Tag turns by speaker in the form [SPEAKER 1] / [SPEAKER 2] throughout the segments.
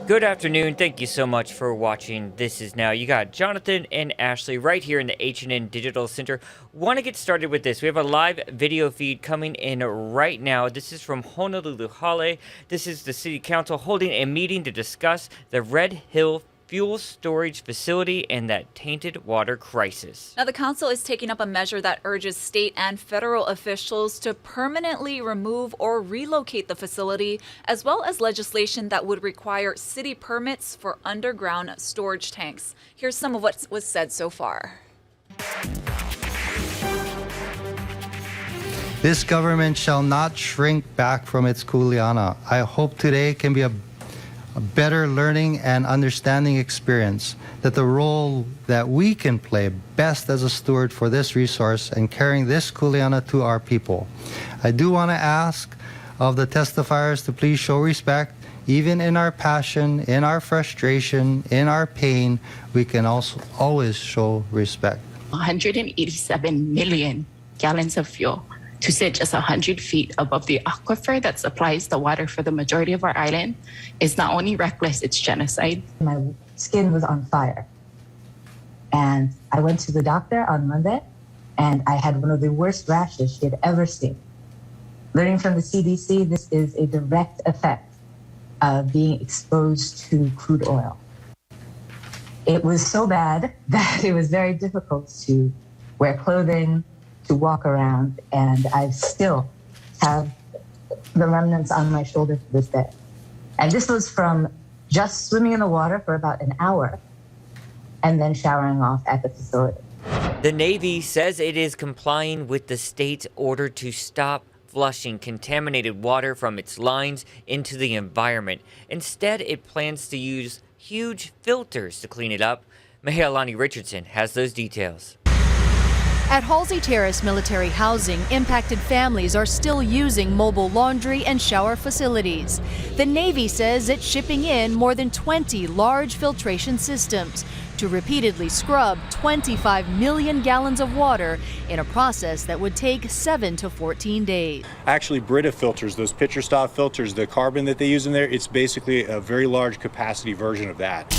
[SPEAKER 1] Good afternoon. Thank you so much for watching This Is Now. You got Jonathan and Ashley right here in the H&N Digital Center. Want to get started with this. We have a live video feed coming in right now. This is from Honolulu Hale. This is the City Council holding a meeting to discuss the Red Hill fuel storage facility and that tainted water crisis.
[SPEAKER 2] Now, the council is taking up a measure that urges state and federal officials to permanently remove or relocate the facility, as well as legislation that would require city permits for underground storage tanks. Here's some of what was said so far.
[SPEAKER 3] This government shall not shrink back from its kuleana. I hope today can be a better learning and understanding experience, that the role that we can play best as a steward for this resource and carrying this kuleana to our people. I do want to ask of the testifiers to please show respect. Even in our passion, in our frustration, in our pain, we can also always show respect.
[SPEAKER 4] 187 million gallons of fuel to sit just 100 feet above the aquifer that supplies the water for the majority of our island is not only reckless, it's genocide.
[SPEAKER 5] My skin was on fire. And I went to the doctor on Monday, and I had one of the worst rashes she had ever seen. Learning from the CDC, this is a direct effect of being exposed to crude oil. It was so bad that it was very difficult to wear clothing, to walk around, and I still have the remnants on my shoulder to this day. And this was from just swimming in the water for about an hour and then showering off at the facility.
[SPEAKER 1] The Navy says it is complying with the state's order to stop flushing contaminated water from its lines into the environment. Instead, it plans to use huge filters to clean it up. Mahealani Richardson has those details.
[SPEAKER 6] At Halsey Terrace Military Housing, impacted families are still using mobile laundry and shower facilities. The Navy says it's shipping in more than 20 large filtration systems to repeatedly scrub 25 million gallons of water in a process that would take 7 to 14 days.
[SPEAKER 7] Actually, Brita filters, those pitcher style filters, the carbon that they use in there, it's basically a very large capacity version of that.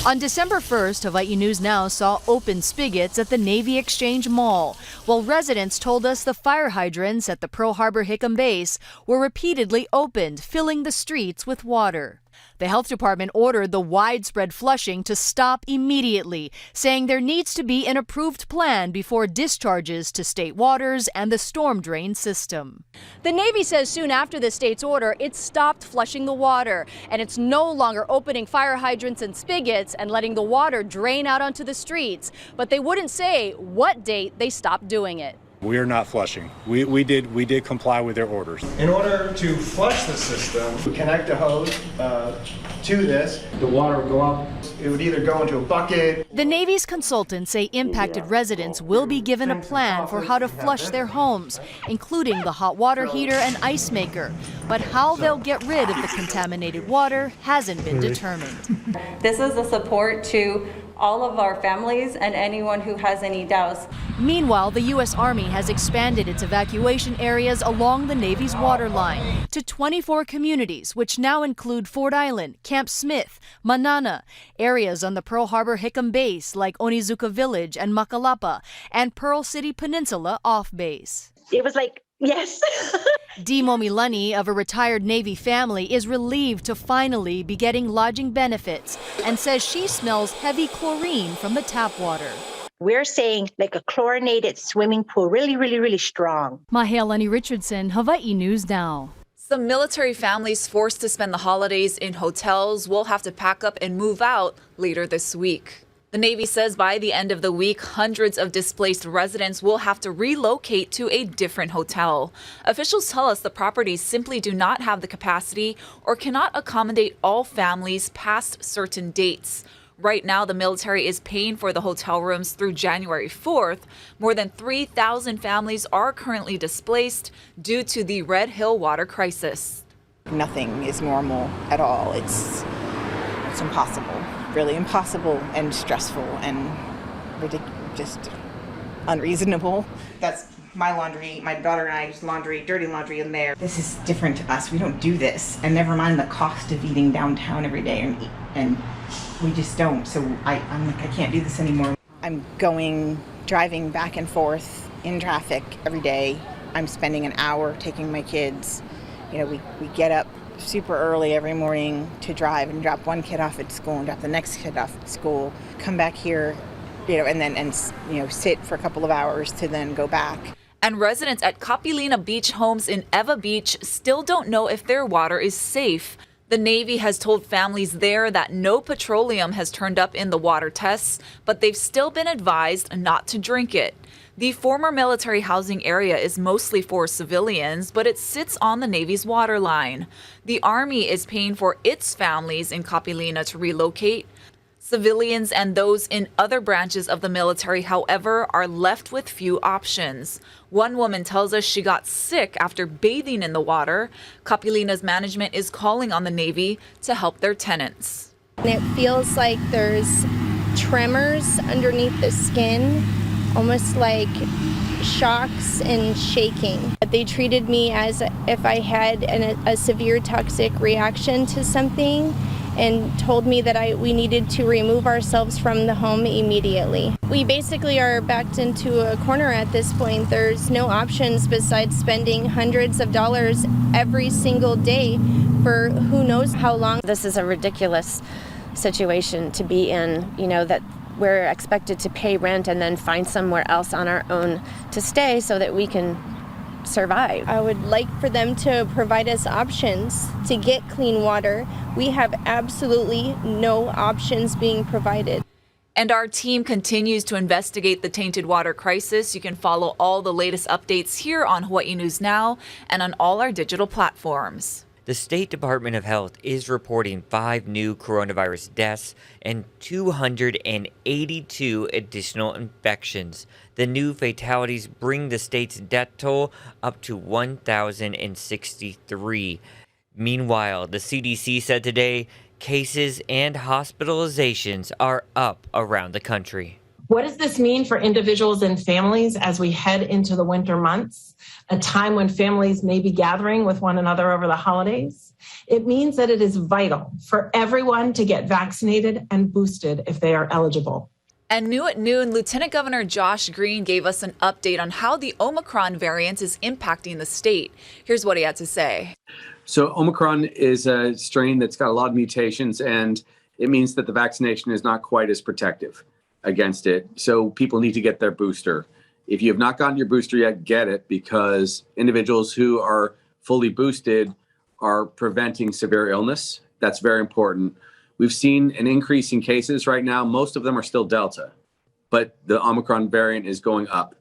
[SPEAKER 6] On December 1st, Hawaii News Now saw open spigots at the Navy Exchange Mall, while residents told us the fire hydrants at the Pearl Harbor Hickam base were repeatedly opened, filling the streets with water. The health department ordered the widespread flushing to stop immediately, saying there needs to be an approved plan before discharges to state waters and the storm drain system. The Navy says soon after the state's order, it stopped flushing the water, and it's no longer opening fire hydrants and spigots and letting the water drain out onto the streets. But they wouldn't say what date they stopped doing it.
[SPEAKER 7] We are not flushing. We did comply with their orders.
[SPEAKER 8] In order to flush the system, we connect a hose to this. The water would go up. It would either go into a bucket.
[SPEAKER 6] The Navy's consultants say impacted residents will be given a plan for how to flush their homes, including the hot water heater and ice maker. But how they'll get rid of the contaminated water hasn't been determined.
[SPEAKER 9] This is a support to all of our families and anyone who has any doubts.
[SPEAKER 6] Meanwhile, the U.S. Army has expanded its evacuation areas along the Navy's water line to 24 communities, which now include Ford Island, Camp Smith, Manana, areas on the Pearl Harbor Hickam base like Onizuka Village and Makalapa, and Pearl City Peninsula off base.
[SPEAKER 10] It was like, yes.
[SPEAKER 6] Dee Momilani of a retired Navy family is relieved to finally be getting lodging benefits and says she smells heavy chlorine from the tap water.
[SPEAKER 10] We're saying like a chlorinated swimming pool, really, really, really strong.
[SPEAKER 6] Mahealani Richardson, Hawaii News Now.
[SPEAKER 2] Some military families forced to spend the holidays in hotels will have to pack up and move out later this week. The Navy says by the end of the week, hundreds of displaced residents will have to relocate to a different hotel. Officials tell us the properties simply do not have the capacity or cannot accommodate all families past certain dates. Right now, the military is paying for the hotel rooms through January 4th. More than 3,000 families are currently displaced due to the Red Hill water crisis.
[SPEAKER 11] Nothing is normal at all. It's impossible, really impossible and stressful and just unreasonable. That's my laundry, my daughter and I's laundry, dirty laundry in there. This is different to us. We don't do this. And never mind the cost of eating downtown every day, and we just don't. So I'm like, I can't do this anymore. I'm driving back and forth in traffic every day. I'm spending an hour taking my kids. You know, we get up super early every morning to drive and drop one kid off at school and drop the next kid off at school, come back here, you know, and then sit for a couple of hours to then go back.
[SPEAKER 2] And residents at Kapilina Beach homes in Eva Beach still don't know if their water is safe. The Navy has told families there that no petroleum has turned up in the water tests, but they've still been advised not to drink it. The former military housing area is mostly for civilians, but it sits on the Navy's water line. The Army is paying for its families in Kapilina to relocate. Civilians and those in other branches of the military, however, are left with few options. One woman tells us she got sick after bathing in the water. Kapilina's management is calling on the Navy to help their tenants.
[SPEAKER 12] It feels like there's tremors underneath the skin, almost like shocks and shaking. They treated me as if I had a severe toxic reaction to something, and told me that we needed to remove ourselves from the home immediately. We basically are backed into a corner at this point. There's no options besides spending hundreds of dollars every single day for who knows how long.
[SPEAKER 13] This is a ridiculous situation to be in, you know, that we're expected to pay rent and then find somewhere else on our own to stay so that we can survive.
[SPEAKER 12] I would like for them to provide us options to get clean water. We have absolutely no options being provided.
[SPEAKER 2] And our team continues to investigate the tainted water crisis. You can follow all the latest updates here on Hawaii News Now and on all our digital platforms.
[SPEAKER 1] The State Department of Health is reporting 5 new coronavirus deaths and 282 additional infections. The new fatalities bring the state's death toll up to 1,063. Meanwhile, the CDC said today cases and hospitalizations are up around the country.
[SPEAKER 14] What does this mean for individuals and families as we head into the winter months, a time when families may be gathering with one another over the holidays? It means that it is vital for everyone to get vaccinated and boosted if they are eligible.
[SPEAKER 2] And new at noon, Lieutenant Governor Josh Green gave us an update on how the Omicron variant is impacting the state. Here's what he had to say.
[SPEAKER 15] So Omicron is a strain that's got a lot of mutations, and it means that the vaccination is not quite as protective against it. So people need to get their booster. If you have not gotten your booster yet, get it, because individuals who are fully boosted are preventing severe illness. That's very important. We've seen an increase in cases right now. Most of them are still Delta, but the Omicron variant is going up,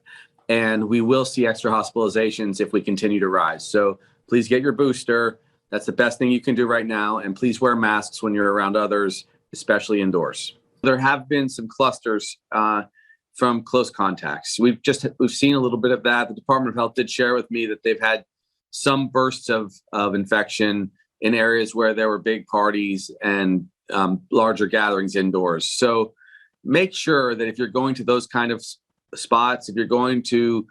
[SPEAKER 15] and we will see extra hospitalizations if we continue to rise. So please get your booster. That's the best thing you can do right now. And please wear masks when you're around others, especially indoors. There have been some clusters from close contacts. We've seen a little bit of that. The Department of Health did share with me that they've had some bursts of infection in areas where there were big parties and larger gatherings indoors. So make sure that if you're going to those kind of spots, if you're going to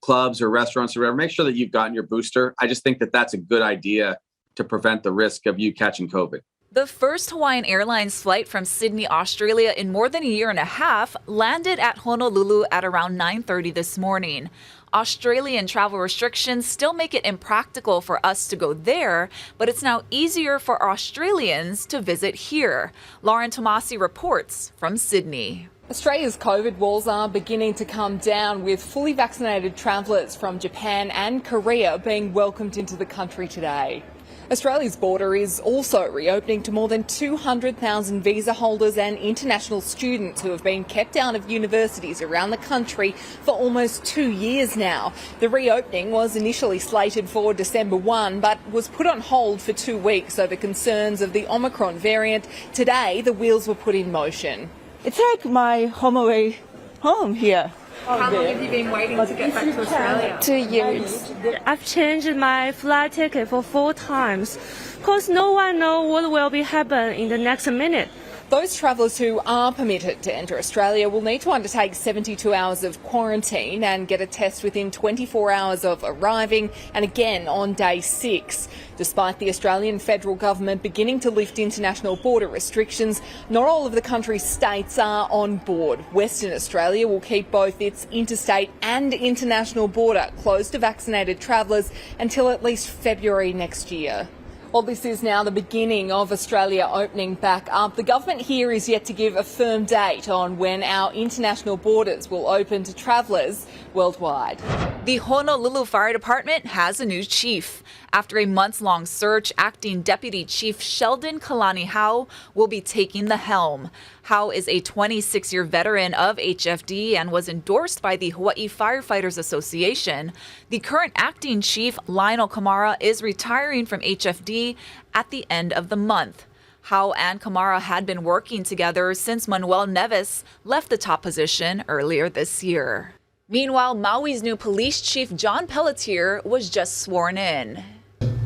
[SPEAKER 15] clubs or restaurants or whatever, make sure that you've gotten your booster. I just think that that's a good idea to prevent the risk of you catching COVID.
[SPEAKER 2] The first Hawaiian Airlines flight from Sydney, Australia in more than a year and a half landed at Honolulu at around 9:30 this morning. Australian travel restrictions still make it impractical for us to go there, but it's now easier for Australians to visit here. Lauren Tomasi reports from Sydney.
[SPEAKER 16] Australia's COVID walls are beginning to come down, with fully vaccinated travellers from Japan and Korea being welcomed into the country today. Australia's border is also reopening to more than 200,000 visa holders and international students who have been kept out of universities around the country for almost 2 years now. The reopening was initially slated for December 1, but was put on hold for 2 weeks over concerns of the Omicron variant. Today, the wheels were put in motion.
[SPEAKER 17] It's like my home away home here.
[SPEAKER 16] How long have you been waiting to get back to Australia?
[SPEAKER 17] 2 years. I've changed my flight ticket for 4 times because no one knows what will be happen in the next minute.
[SPEAKER 16] Those travellers who are permitted to enter Australia will need to undertake 72 hours of quarantine and get a test within 24 hours of arriving, and again on day 6. Despite the Australian federal government beginning to lift international border restrictions, not all of the country's states are on board. Western Australia will keep both its interstate and international border closed to vaccinated travellers until at least February next year. Well, this is now the beginning of Australia opening back up. The government here is yet to give a firm date on when our international borders will open to travellers worldwide.
[SPEAKER 2] The Honolulu Fire Department has a new chief. After a months-long search, Acting Deputy Chief Sheldon Kalani Howe will be taking the helm. Howe is a 26-year veteran of HFD and was endorsed by the Hawaii Firefighters Association. The current acting chief, Lionel Kamara, is retiring from HFD at the end of the month. Howe and Kamara had been working together since Manuel Neves left the top position earlier this year. Meanwhile, Maui's new police chief, John Pelletier, was just sworn in.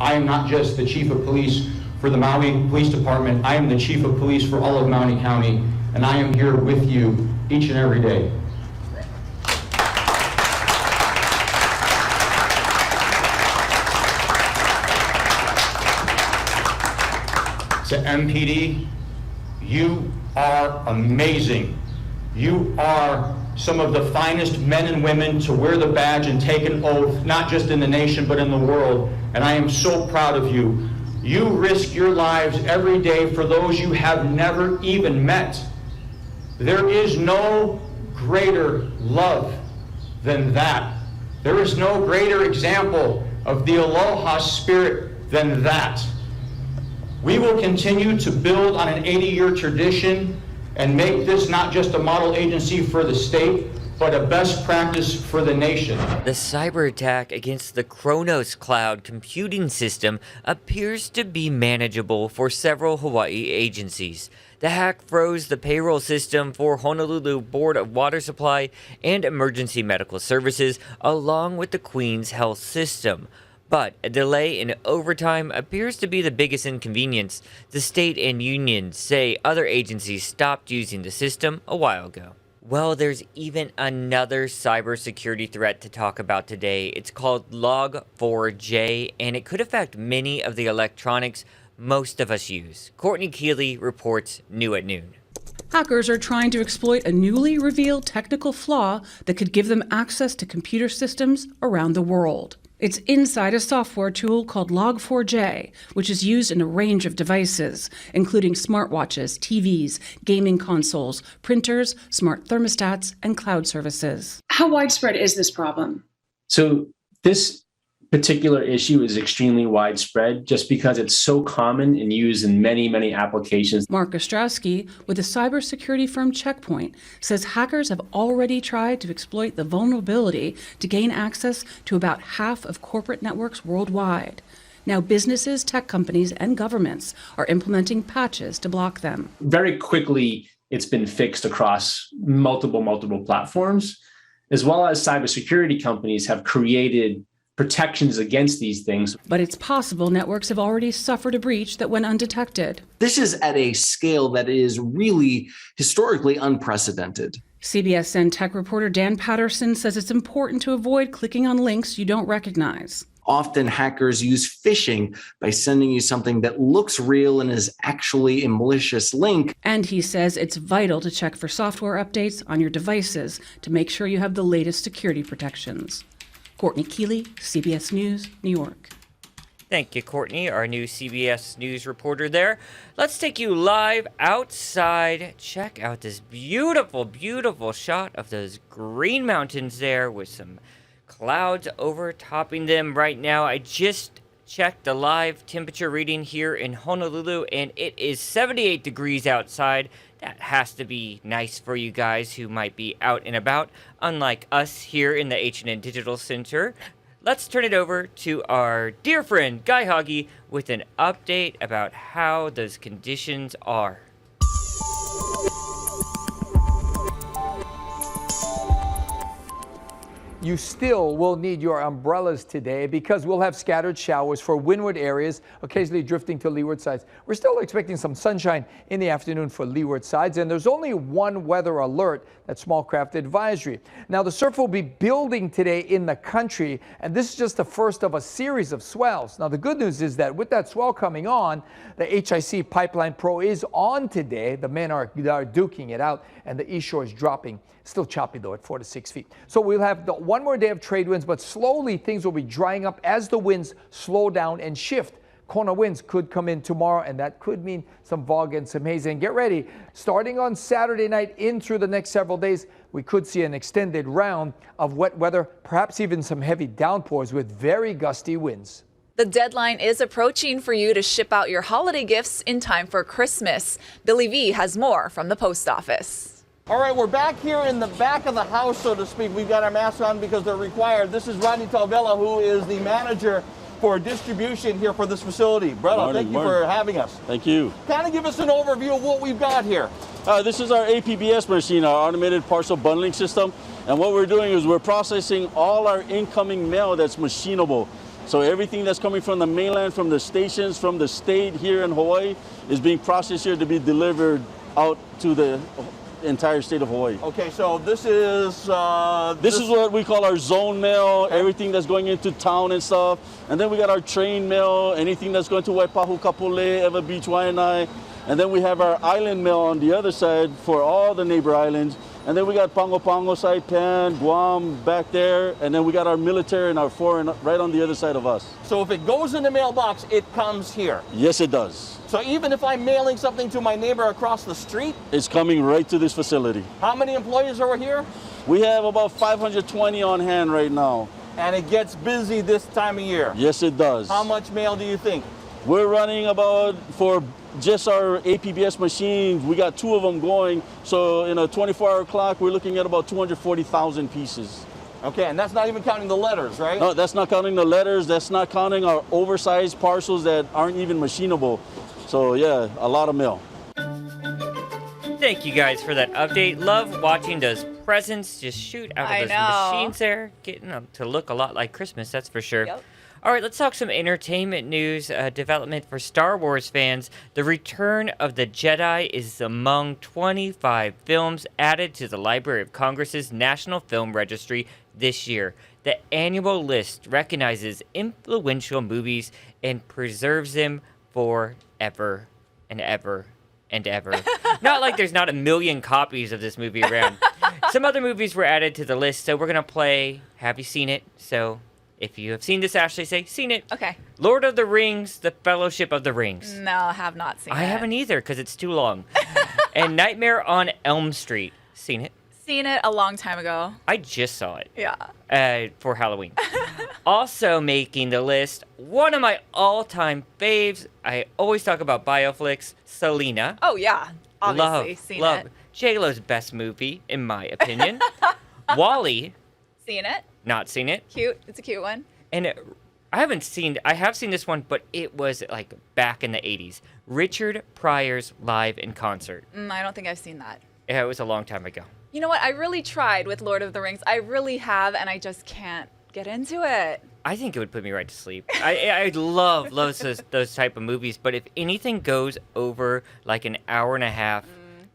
[SPEAKER 18] I am not just the chief of police for the Maui Police Department. I am the chief of police for all of Maui County, and I am here with you each and every day. So MPD, you are amazing. You are some of the finest men and women to wear the badge and take an oath, not just in the nation, but in the world. And I am so proud of you. You risk your lives every day for those you have never even met. There is no greater love than that. There is no greater example of the aloha spirit than that. We will continue to build on an 80-year tradition and make this not just a model agency for the state, but a best practice for the nation.
[SPEAKER 1] The cyber attack against the Kronos cloud computing system appears to be manageable for several Hawaii agencies. The hack froze the payroll system for Honolulu Board of Water Supply and Emergency Medical Services, along with the Queen's Health System. But a delay in overtime appears to be the biggest inconvenience. The state and unions say other agencies stopped using the system a while ago. Well, there's even another cybersecurity threat to talk about today. It's called Log4j, and it could affect many of the electronics most of us use. Courtney Keeley reports new at noon.
[SPEAKER 19] Hackers are trying to exploit a newly revealed technical flaw that could give them access to computer systems around the world. It's inside a software tool called Log4j, which is used in a range of devices, including smartwatches, TVs, gaming consoles, printers, smart thermostats, and cloud services.
[SPEAKER 20] How widespread is this problem?
[SPEAKER 21] So this particular issue is extremely widespread just because it's so common and used in many, many applications.
[SPEAKER 19] Mark Ostrowski with the cybersecurity firm Checkpoint says hackers have already tried to exploit the vulnerability to gain access to about half of corporate networks worldwide. Now businesses, tech companies, and governments are implementing patches to block them.
[SPEAKER 21] Very quickly, it's been fixed across multiple platforms, as well as cybersecurity companies have created protections against these things.
[SPEAKER 19] But it's possible networks have already suffered a breach that went undetected.
[SPEAKER 22] This is at a scale that is really historically unprecedented.
[SPEAKER 19] CBSN tech reporter Dan Patterson says it's important to avoid clicking on links you don't recognize.
[SPEAKER 22] Often hackers use phishing by sending you something that looks real and is actually a malicious link.
[SPEAKER 19] And he says it's vital to check for software updates on your devices to make sure you have the latest security protections. Courtney Keeley, CBS News, New York.
[SPEAKER 1] Thank you, Courtney, our new CBS News reporter there. Let's take you live outside. Check out this beautiful, beautiful shot of those green mountains there with some clouds overtopping them right now. I just checked the live temperature reading here in Honolulu, and it is 78 degrees outside. That has to be nice for you guys who might be out and about, unlike us here in the H&N Digital Center. Let's turn it over to our dear friend Guy Hoggy with an update about how those conditions are.
[SPEAKER 3] you still will need your umbrellas today because we'll have scattered showers for windward areas, occasionally drifting to leeward sides. We're still expecting some sunshine in the afternoon for leeward sides, and there's only one weather alert, that small craft advisory. Now, the surf will be building today in the country, and this is just the first of a series of swells. Now, the good news is that with that swell coming on, the HIC Pipeline Pro is on today. The men are duking it out, and the east shore is dropping. Still choppy, though, at 4 to 6 feet. So we'll have one more day of trade winds, but slowly things will be drying up as the winds slow down and shift. Kona winds could come in tomorrow, and that could mean some fog and some haze. And get ready, starting on Saturday night in through the next several days, we could see an extended round of wet weather, perhaps even some heavy downpours with very gusty winds.
[SPEAKER 2] The deadline is approaching for you to ship out your holiday gifts in time for Christmas. Billy V has more from the post office.
[SPEAKER 4] All right, we're back here in the back of the house, so to speak. We've got our masks on because they're required. This is Rodney Talvella, who is the manager for distribution here for this facility. Brother, thank you for having us.
[SPEAKER 23] Thank you.
[SPEAKER 4] Kind of give us an overview of what we've got here.
[SPEAKER 23] This is our APBS machine, our automated parcel bundling system. And what we're doing is we're processing all our incoming mail that's machinable. So everything that's coming from the mainland, from the stations, from the state here in Hawaii is being processed here to be delivered out to the entire state of Hawaii.
[SPEAKER 4] Okay, so this is
[SPEAKER 23] what we call our zone mail, everything that's going into town and stuff. And then we got our train mail, anything that's going to Waipahu, Kapolei, Eva Beach, Waianae. And then we have our island mail on the other side for all the neighbor islands. And then we got Pago Pago, Saipan, Guam back there. And then we got our military and our foreign right on the other side of us.
[SPEAKER 4] So if it goes in the mailbox, it comes here?
[SPEAKER 23] Yes, it does.
[SPEAKER 4] So even if I'm mailing something to my neighbor across the street?
[SPEAKER 23] It's coming right to this facility.
[SPEAKER 4] How many employees are here?
[SPEAKER 23] We have about 520 on hand right now.
[SPEAKER 4] And it gets busy this time of year?
[SPEAKER 23] Yes, it does.
[SPEAKER 4] How much mail do you think?
[SPEAKER 23] We're running about, for just our APBS machines, we got 2 of them going. So in a 24-hour clock, we're looking at about 240,000 pieces.
[SPEAKER 4] Okay, and that's not even counting the letters, right?
[SPEAKER 23] No, that's not counting the letters. That's not counting our oversized parcels that aren't even machinable. So yeah, a lot of mail.
[SPEAKER 1] Thank you guys for that update. Love watching those presents just shoot out of those machines there. Getting them to look a lot like Christmas, that's for sure.
[SPEAKER 2] Yep.
[SPEAKER 1] All right, let's talk some entertainment news. Development for Star Wars fans. The Return of the Jedi is among 25 films added to the Library of Congress's National Film Registry this year. The annual list recognizes influential movies and preserves them forever and ever and ever. Not like there's not a million copies of this movie around. Some other movies were added to the list, so we're going to play Have You Seen It? So if you have seen this, Ashley, say, seen it.
[SPEAKER 2] Okay.
[SPEAKER 1] Lord of the Rings, The Fellowship of the Rings.
[SPEAKER 2] No, I have not seen it.
[SPEAKER 1] I haven't either because it's too long. And Nightmare on Elm Street. Seen it?
[SPEAKER 2] Seen it a long time ago.
[SPEAKER 1] I just saw it.
[SPEAKER 2] Yeah.
[SPEAKER 1] For Halloween. Also making the list, one of my all-time faves. I always talk about bioflicks, Selena.
[SPEAKER 2] Oh, yeah. Obviously, seen it.
[SPEAKER 1] J-Lo's best movie, in my opinion. Wall-E.
[SPEAKER 2] Seen it.
[SPEAKER 1] Not seen it.
[SPEAKER 2] Cute. It's a cute one.
[SPEAKER 1] And I have seen this one, but it was like back in the 80s. Richard Pryor's live in concert.
[SPEAKER 2] I don't think I've seen that.
[SPEAKER 1] Yeah, it was a long time ago.
[SPEAKER 2] You know what? I really tried with Lord of the Rings. I really have, and I just can't get into it.
[SPEAKER 1] I think it would put me right to sleep. I love those type of movies, but if anything goes over like an hour and a half,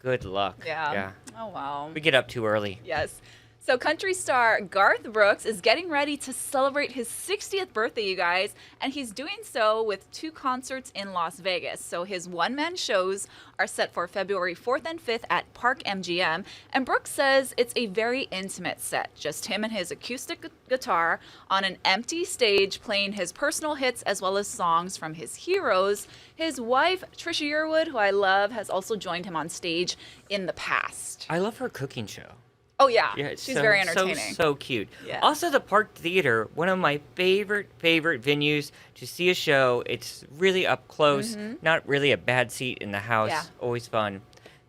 [SPEAKER 1] good luck.
[SPEAKER 2] Yeah. Oh, wow.
[SPEAKER 1] We get up too early.
[SPEAKER 2] Yes. So country star Garth Brooks is getting ready to celebrate his 60th birthday, you guys, and he's doing so with 2 concerts in Las Vegas. So his one-man shows are set for February 4th and 5th at Park MGM, and Brooks says it's a very intimate set, just him and his acoustic guitar on an empty stage playing his personal hits as well as songs from his heroes. His wife, Trisha Yearwood, who I love, has also joined him on stage in the past.
[SPEAKER 1] I love her cooking show.
[SPEAKER 2] Oh, yeah.
[SPEAKER 1] She's
[SPEAKER 2] very entertaining.
[SPEAKER 1] So cute.
[SPEAKER 2] Yeah.
[SPEAKER 1] Also, the Park Theater, one of my favorite venues to see a show. It's really up close. Not really a bad seat in the house.
[SPEAKER 2] Yeah.
[SPEAKER 1] Always fun.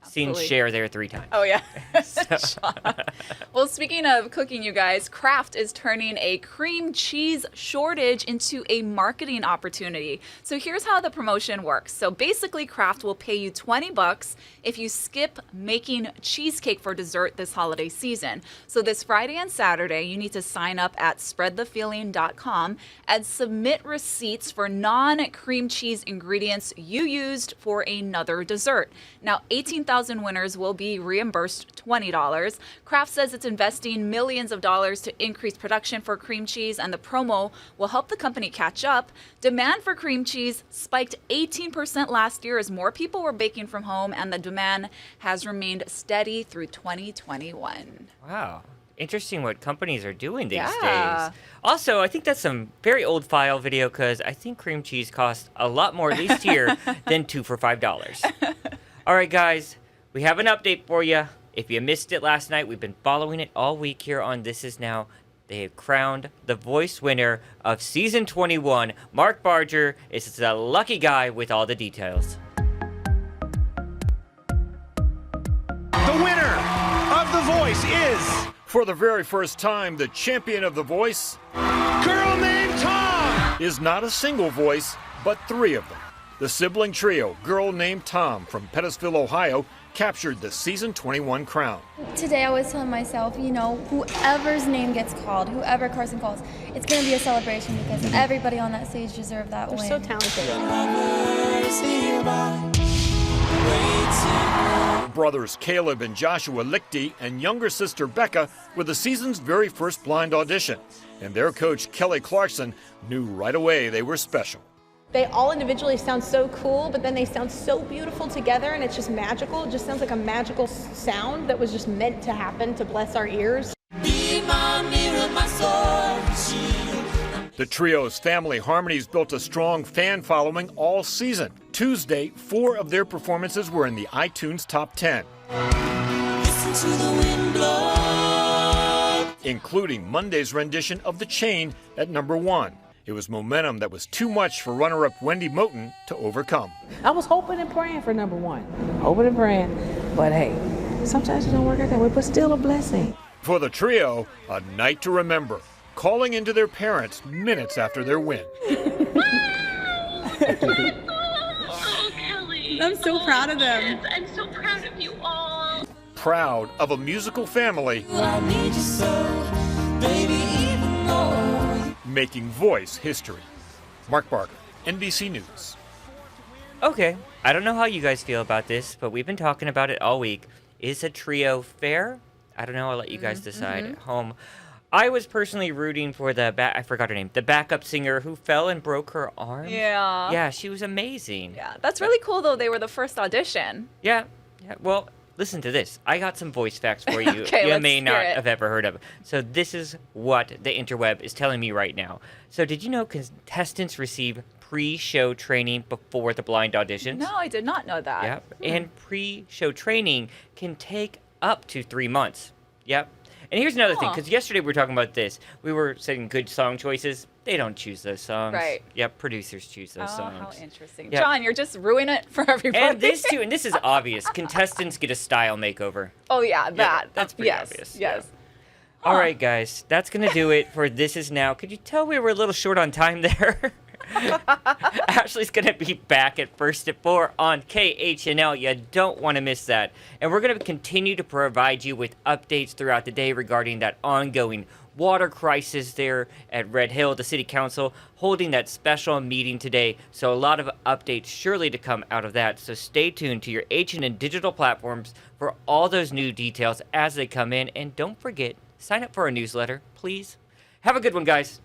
[SPEAKER 1] seen
[SPEAKER 2] Absolutely.
[SPEAKER 1] Cher there 3 times.
[SPEAKER 2] Oh, yeah. Sean. Well, speaking of cooking, you guys, Kraft is turning a cream cheese shortage into a marketing opportunity. So here's how the promotion works. So basically, Kraft will pay you $20 if you skip making cheesecake for dessert this holiday season. So this Friday and Saturday, you need to sign up at spreadthefeeling.com and submit receipts for non-cream cheese ingredients you used for another dessert. Now, 18,000 winners will be reimbursed $20. Kraft says it's investing millions of dollars to increase production for cream cheese, and the promo will help the company catch up. Demand for cream cheese spiked 18% last year as more people were baking from home, and the demand has remained steady through 2021.
[SPEAKER 1] Wow. Interesting what companies are doing these
[SPEAKER 2] Yeah.
[SPEAKER 1] days. Also, I think that's some very old file video because I think cream cheese costs a lot more, at least here, than 2 for $5. All right, guys, we have an update for you. If you missed it last night, we've been following it all week here on This Is Now. They have crowned the voice winner of Season 21. Mark Barger is the lucky guy with all the details.
[SPEAKER 5] The winner of The Voice is, for the very first time, the champion of The Voice, Girl Named Tom, is not a single voice, but 3 of them. The sibling trio, Girl Named Tom from Pettisville, Ohio, captured the Season 21 crown.
[SPEAKER 7] Today I was telling myself, you know, whoever's name gets called, whoever Carson calls, it's going to be a celebration because everybody on that stage deserved that win.
[SPEAKER 12] They're so talented.
[SPEAKER 5] Brothers Caleb and Joshua Lichty and younger sister Becca were the season's very first blind audition, and their coach Kelly Clarkson knew right away they were special.
[SPEAKER 8] They all individually sound so cool, but then they sound so beautiful together, and it's just magical. It just sounds like a magical sound that was just meant to happen to bless our ears.
[SPEAKER 5] The trio's family harmonies built a strong fan following all season. Tuesday, 4 of their performances were in the iTunes Top 10, including Monday's rendition of The Chain at number 1. It was momentum that was too much for runner-up Wendy Moten to overcome.
[SPEAKER 24] I was hoping and praying for number 1. Hoping and praying. But hey, sometimes it don't work out that way, but still a blessing.
[SPEAKER 5] For the trio, a night to remember, calling into their parents minutes after their win.
[SPEAKER 25] I'm so proud of them.
[SPEAKER 26] I'm so proud of you all.
[SPEAKER 5] Proud of a musical family making voice history. Mark Barger, NBC News.
[SPEAKER 1] Okay, I don't know how you guys feel about this, but we've been talking about it all week. Is a trio fair? I don't know. I'll let you guys decide at home. I was personally rooting for I forgot her name, the backup singer who fell and broke her arm.
[SPEAKER 2] Yeah.
[SPEAKER 1] Yeah, she was amazing.
[SPEAKER 2] Yeah, that's really cool, though. They were the first audition.
[SPEAKER 1] Yeah. Well, listen to this. I got some voice facts for you
[SPEAKER 2] Okay,
[SPEAKER 1] you
[SPEAKER 2] let's
[SPEAKER 1] may
[SPEAKER 2] hear
[SPEAKER 1] not
[SPEAKER 2] it.
[SPEAKER 1] have ever heard of. So this is what the interweb is telling me right now. So did you know contestants receive pre-show training before the blind auditions?
[SPEAKER 2] No, I did not know that.
[SPEAKER 1] Yep. And pre-show training can take up to 3 months. Yep. And here's another thing, because yesterday we were talking about this. We were saying good song choices. They don't choose those songs.
[SPEAKER 2] Right.
[SPEAKER 1] Yep, producers choose those
[SPEAKER 2] Oh,
[SPEAKER 1] songs.
[SPEAKER 2] how interesting.
[SPEAKER 1] Yep.
[SPEAKER 2] John, you're just ruining it for everybody.
[SPEAKER 1] And this too, and this is obvious. Contestants get a style makeover.
[SPEAKER 2] Oh, yeah, that.
[SPEAKER 1] That's pretty
[SPEAKER 2] yes,
[SPEAKER 1] obvious.
[SPEAKER 2] Yes.
[SPEAKER 1] All right, guys, that's going to do it for This Is Now. Could you tell we were a little short on time there? Ashley's going to be back at First at 4 on KHNL. You don't want to miss that. And we're going to continue to provide you with updates throughout the day regarding that ongoing water crisis there at Red Hill. The City Council holding that special meeting today. So a lot of updates surely to come out of that. So stay tuned to your H&N digital platforms for all those new details as they come in. And don't forget, sign up for our newsletter, please. Have a good one, guys.